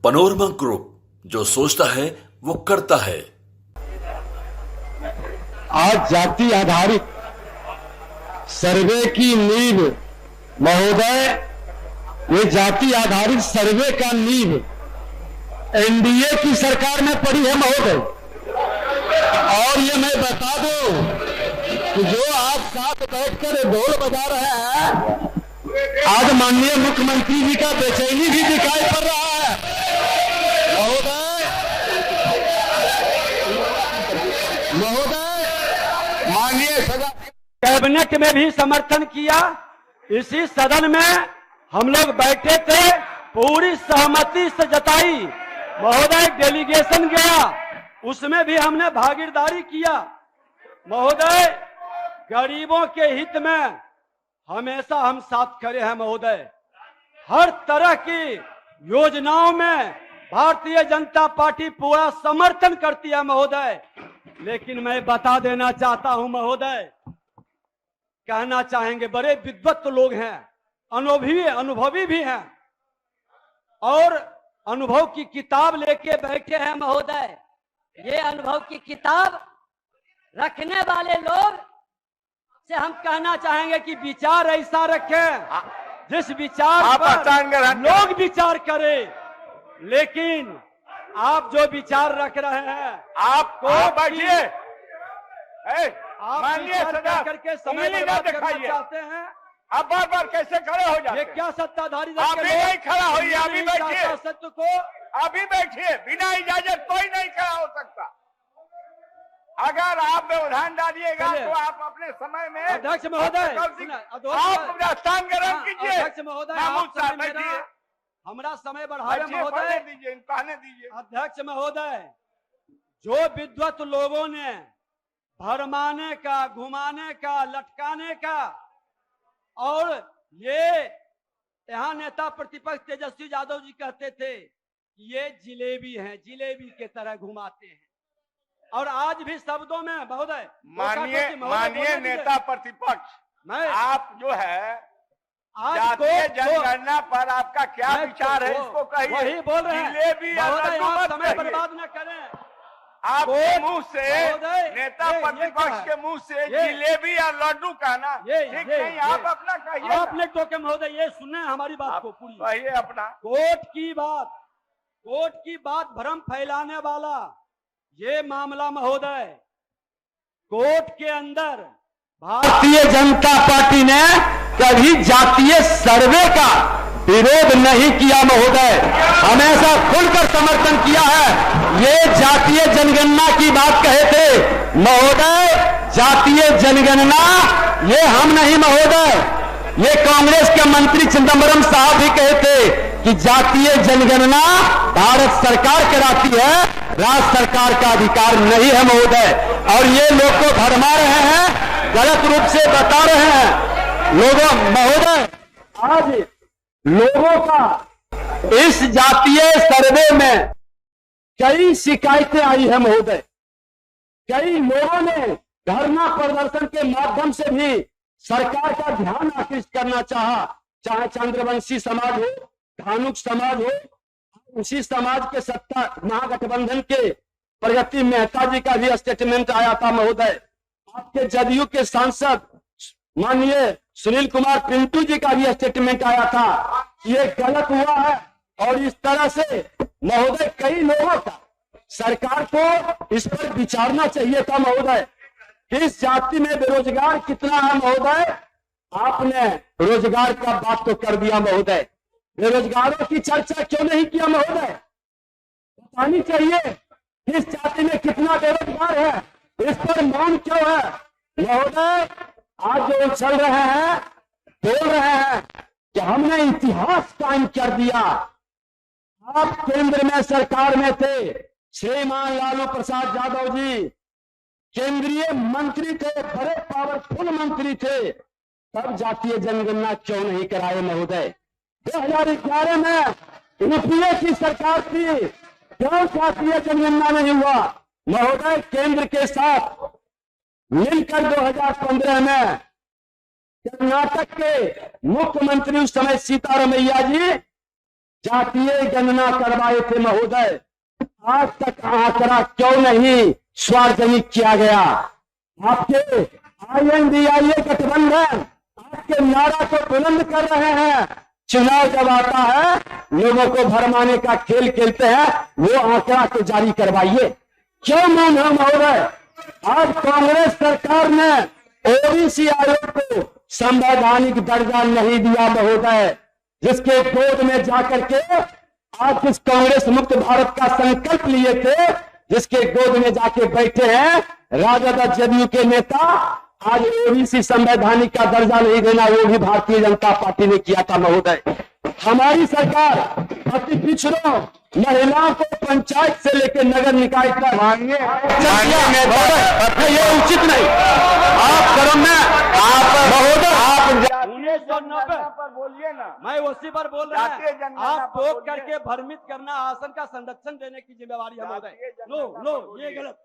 Panorama group, जो सोचता है वो करता है। आज जाति आधारित सर्वे की नींव महोदय, ये जाति आधारित सर्वे का नींव एनडीए की सरकार में पड़ी है महोदय। और ये मैं बता दूं कि जो आप साथ बैठकर ढोल बजा रहे हैं, आज माननीय मुख्यमंत्री जी का बेचैनी भी दिखाई पड़ रहा है महोदय। माननीय कैबिनेट में भी समर्थन किया। इसी सदन में हम लोग बैठे थे, पूरी सहमति से जताई महोदय। डेलीगेशन गया, उसमें भी हमने भागीदारी किया महोदय। गरीबों के हित में हमेशा हम साथ खड़े हैं महोदय। हर तरह की योजनाओं में भारतीय जनता पार्टी पूरा समर्थन करती है महोदय। लेकिन मैं बता देना चाहता हूं महोदय, कहना चाहेंगे, बड़े विद्वत लोग हैं, अनुभवी भी हैं, और अनुभव की किताब लेके बैठे हैं महोदय। ये अनुभव की किताब रखने वाले लोग से हम कहना चाहेंगे कि विचार ऐसा रखें जिस विचार पर लोग विचार करें। लेकिन आप जो विचार रख रहे हैं, आपको बैठिए, आप विचार करके समय बर्बाद करना चाहते हैं। आप बार बार कैसे खड़े हो जाते ये हैं? क्या सत्ताधारी आप भी नहीं खड़ा होइए, अभी बैठिए, सत्य को अभी बैठिए। बिना इजाजत कोई नहीं खड़ा हो सकता। अगर आप व्यवधान डालिएगा तो आप अपने समय में अध्यक्ष महोदय, आप स्थान ग्रहण कीजिए। अध्यक्ष महोदय, हमारा समय बढ़ावे महोदय, कहने दीजिए। अध्यक्ष महोदय, जो विद्वत लोगों ने भरमाने का, घुमाने का, लटकाने का, और ये यहाँ नेता प्रतिपक्ष तेजस्वी यादव जी कहते थे कि ये जिलेबी हैं, जिलेबी के तरह घुमाते हैं। और आज भी शब्दों में महोदय, माननीय नेता प्रतिपक्ष, मैं आप जो है आज जातीय जनगणना पर आपका क्या विचार है, इसको कहिए। वही बोल रहे हैं जिलेबी आप समय बर्बाद न करें। आपके मुंह से, नेता प्रतिपक्ष के मुंह से जिलेबी या लड्डू कहना ठीक नहीं। आप अपना कहिए। आपने तो के महोदय, ये सुनने हमारी बात को पूरी कहिए अपना। कोर्ट की बात भ्रम फैलाने वाला ये मामला महोदय, कोर्ट के अंदर भारतीय जनता पार्टी ने कभी जातीय सर्वे का विरोध नहीं किया महोदय, हमेशा खुलकर समर्थन किया है। ये जातीय जनगणना की बात कहे थे महोदय, जातीय जनगणना ये हम नहीं महोदय, ये कांग्रेस के मंत्री चिदंबरम साहब भी कहे थे कि जातीय जनगणना भारत सरकार कराती है, राज्य सरकार का अधिकार नहीं है महोदय। और ये लोग को भरमा रहे हैं, गलत रूप से बता रहे हैं लोगों महोदय। आज लोगों का इस जातीय सर्वे में कई शिकायतें आई है महोदय। कई लोगों ने धरना प्रदर्शन के माध्यम से भी सरकार का ध्यान आकृष्ट करना चाहा, चाहे चंद्रवंशी समाज हो, धानुक समाज हो। उसी समाज के सत्ता महागठबंधन के प्रगति मेहता जी का भी स्टेटमेंट आया था महोदय। आपके जदयू के सांसद माननीय सुनील कुमार पिंटू जी का भी स्टेटमेंट आया था। ये गलत हुआ है, और इस तरह से महोदय कई लोगों का सरकार को इस पर विचारना चाहिए था महोदय। इस जाति में बेरोजगार कितना है महोदय, आपने रोजगार का बात तो कर दिया महोदय, बेरोजगारों की चर्चा क्यों नहीं किया महोदय? बतानी चाहिए इस जाति में कितना बेरोजगार है, इस पर मौन क्यों है महोदय? आज जो चल रहे हैं, बोल रहे हैं कि हमने इतिहास कायम कर दिया। आप केंद्र में सरकार में थे, श्रीमान लालू प्रसाद यादव जी केंद्रीय मंत्री थे, बड़े पावरफुल मंत्री थे, तब जातीय जनगणना क्यों नहीं कराए महोदय? 2011 में यूपीए की सरकार थी, क्यों जातीय जनगणना नहीं हुआ महोदय? केंद्र के साथ मिलकर 2015 में कर्नाटक के मुख्यमंत्री उस समय सीतारमैया जी जातीय गणना करवाए थे महोदय, आज तक आंकड़ा क्यों नहीं सार्वजनिक किया गया? आपके INDIA गठबंधन आपके नारा को बुलंद कर रहे हैं, चुनाव जब आता है लोगों को भरमाने का खेल खेलते हैं, वो आंकड़ा को जारी करवाइए। क्यों मौन है महोदय? आज कांग्रेस सरकार ने ओबीसी आयोग को संवैधानिक दर्जा नहीं दिया महोदय, जिसके गोद में जाकर के आज इस कांग्रेस मुक्त भारत का संकल्प लिए थे, जिसके गोद में जाके बैठे हैं राजद जदयू के नेता। आज ओबीसी संवैधानिक का दर्जा नहीं देना वो भी भारतीय जनता पार्टी ने किया था महोदय। हमारी सरकार अति पिछड़ों महिलाओं को पंचायत से लेकर नगर निकाय तक मांगे, ये उचित नहीं। आप कर्म में आप महोदय आप 1990 पर बोलिए ना। मैं उसी पर बोल रहा हूँ। आप टोक करके भ्रमित करना, आसन का संरक्षण देने की जिम्मेवारी है महोदय। नो ये गलत।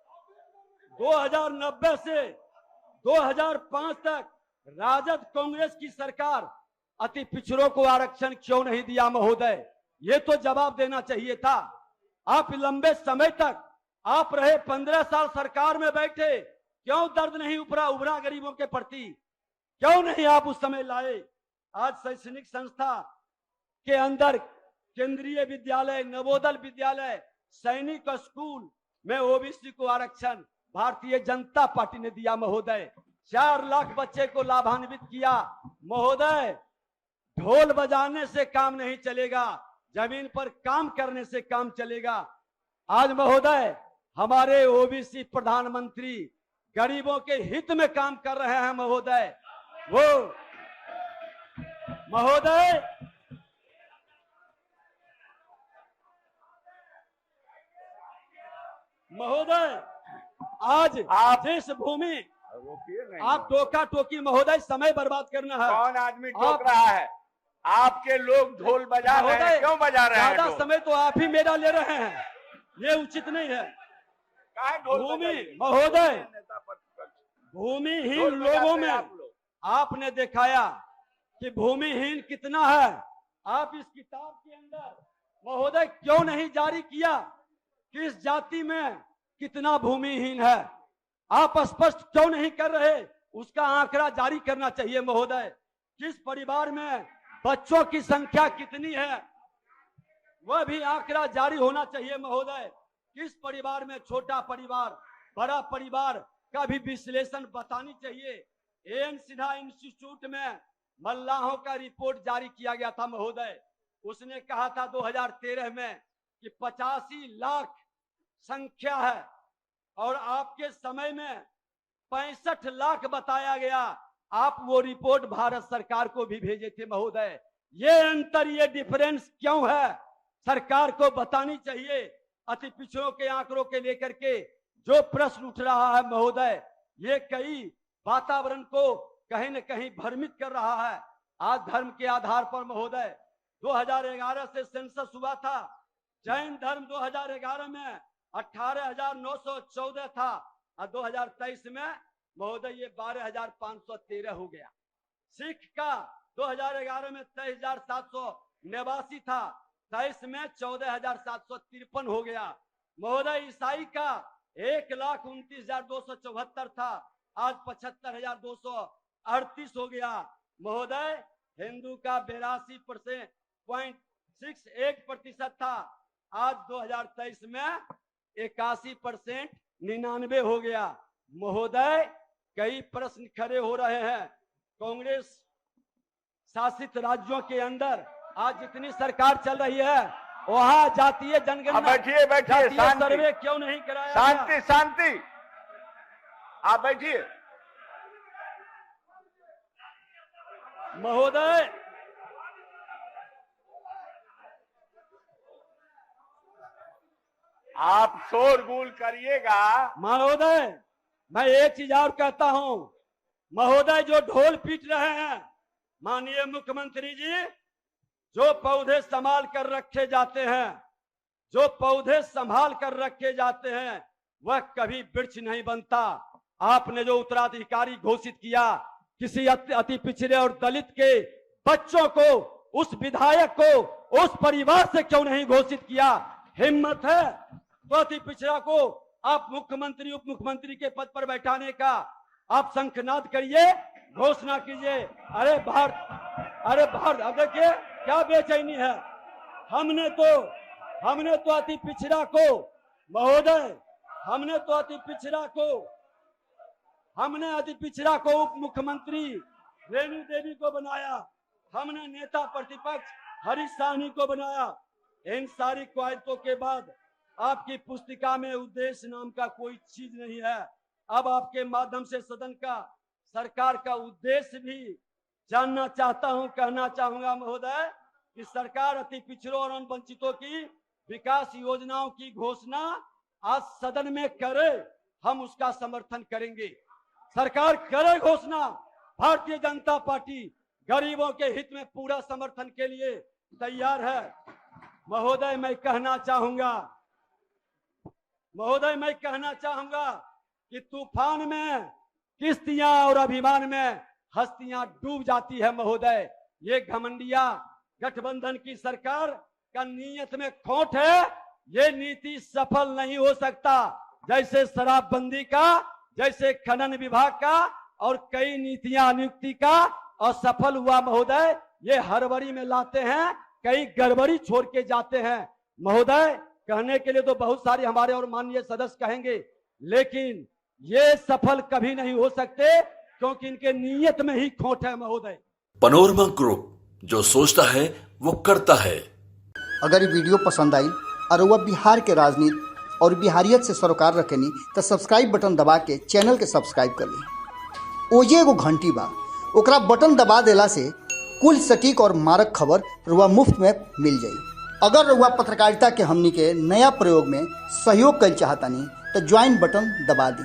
2090 से 2005 तक राजद कांग्रेस की सरकार अति पिछड़ों को आरक्षण क्यों नहीं दिया महोदय? ये तो जवाब देना चाहिए था। आप लंबे समय तक आप रहे, 15 साल सरकार में बैठे, क्यों दर्द नहीं उभरा गरीबों के प्रति? क्यों नहीं आप उस समय लाए? आज शैक्षणिक संस्था के अंदर केंद्रीय विद्यालय, नवोदय विद्यालय, सैनिक स्कूल में ओबीसी को आरक्षण भारतीय जनता पार्टी ने दिया महोदय। 4 लाख बच्चे को लाभान्वित किया महोदय। ढोल बजाने से काम नहीं चलेगा, जमीन पर काम करने से काम चलेगा। आज महोदय हमारे ओबीसी प्रधानमंत्री गरीबों के हित में काम कर रहे हैं महोदय। वो महोदय आज जिस भूमि आप टोका टोकी महोदय समय बर्बाद करना है। कौन आदमी टोक रहा है? आपके लोग ढोल बजा रहे हैं, क्यों बजा रहे हैं? ज्यादा समय तो आप ही मेरा ले रहे हैं, ये उचित नहीं है। भूमि महोदय, भूमिहीन लोगों में आपने दिखाया कि भूमिहीन कितना है। आप इस किताब के अंदर महोदय क्यों नहीं जारी किया किस जाति में कितना भूमिहीन है? आप स्पष्ट क्यों नहीं कर रहे? उसका आंकड़ा जारी करना चाहिए महोदय। किस परिवार में बच्चों की संख्या कितनी है वह भी आंकड़ा जारी होना चाहिए महोदय। किस परिवार में छोटा परिवार, बड़ा परिवार का भी विश्लेषण बतानी चाहिए। एएन सिन्हा इंस्टीट्यूट में मल्लाहों का रिपोर्ट जारी किया गया था महोदय। उसने कहा था 2013 में कि 85 लाख संख्या है और आपके समय में 65 लाख बताया गया। आप वो रिपोर्ट भारत सरकार को भी भेजे थे महोदय। ये अंतर, ये डिफरेंस क्यों है? सरकार को बतानी चाहिए। अति पिछड़ों के आंकड़ों के लेकर के जो प्रश्न उठ रहा है महोदय, ये कई वातावरण को कहीं न कहीं भ्रमित कर रहा है। आज धर्म के आधार पर महोदय 2011 से सेंसस हुआ था। जैन धर्म 2011 में 18,914 था और 2023 में महोदय ये 12,513 हो गया। सिख का 2011 में 23,789 था, 23 में 14,753 हो गया। महोदय ईसाई का 1,29,274 था, आज 75,238 हो गया। महोदय हिंदू का 82.61% था, आज 2023 में 81% 99 हो गया। महोदय कई प्रश्न खड़े हो रहे हैं। कांग्रेस शासित राज्यों के अंदर आज जितनी सरकार चल रही है वहां जातीय जनगणना, बैठिए सर्वे क्यों नहीं कराया? शांति शांति, आप बैठिए महोदय। आप शोरगुल करिएगा महोदय। मैं एक चीज और कहता हूं महोदय, जो ढोल पीट रहे हैं माननीय मुख्यमंत्री जी, जो पौधे संभाल कर रखे जाते हैं, जो पौधे संभाल कर रखे जाते हैं वह कभी वृक्ष नहीं बनता। आपने जो उत्तराधिकारी घोषित किया किसी अति पिछड़े और दलित के बच्चों को, उस विधायक को उस परिवार से क्यों नहीं घोषित किया? हिम्मत है तो अति पिछड़ा को आप मुख्यमंत्री उप मुख्यमंत्री के पद पर बैठाने का आप शंखनाद करिए, घोषणा कीजिए। अरे भारत, अब देखिए क्या बेचैनी है। हमने तो अति पिछड़ा को महोदय, हमने अति पिछड़ा को उप मुख्यमंत्री रेणु देवी को बनाया, हमने नेता प्रतिपक्ष हरीश साहनी को बनाया। इन सारी क्वालिटियों के बाद आपकी पुस्तिका में उद्देश्य नाम का कोई चीज नहीं है। अब आपके माध्यम से सदन का, सरकार का उद्देश्य भी जानना चाहता हूं, कहना चाहूंगा महोदय कि सरकार अति पिछड़ों और वंचितों की विकास योजनाओं की घोषणा आज सदन में करे, हम उसका समर्थन करेंगे। सरकार करे घोषणा, भारतीय जनता पार्टी गरीबों के हित में पूरा समर्थन के लिए तैयार है। महोदय मैं कहना चाहूंगा कि तूफान में किश्तियां और अभिमान में हस्तियां डूब जाती है महोदय। ये घमंडिया गठबंधन की सरकार का नीयत में खोट है, ये नीति सफल नहीं हो सकता। जैसे शराबबंदी का, जैसे खनन विभाग का और कई नीतियां नियुक्ति का असफल हुआ महोदय, ये हड़बड़ी में लाते हैं, कई गड़बड़ी छोड़ के जाते हैं। महोदय कहने के लिए तो बहुत सारे हमारे और माननीय सदस्य कहेंगे, लेकिन ये सफल कभी नहीं हो सकते क्योंकि इनके नीयत में ही खोट है महोदय। पनोरमा ग्रुप, जो सोचता है वो करता है। अगर ये वीडियो पसंद आई और वह बिहार के राजनीति और बिहारियत से सरोकार रखेनी तो सब्सक्राइब बटन दबा के चैनल के सब्सक्राइब कर ली। ओजे एगो घंटी बा, ओकरा बटन दबा देला से कुल सटीक और मारक खबर रुआ मुफ्त में मिल जाई। अगर रुआ पत्रकारिता के हमनी के नया प्रयोग में सहयोग कर चाहतानी तो ज्वाइन बटन दबा दी।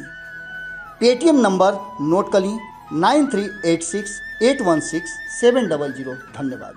पेटीएम नंबर नोट कर ली 9386816700। धन्यवाद।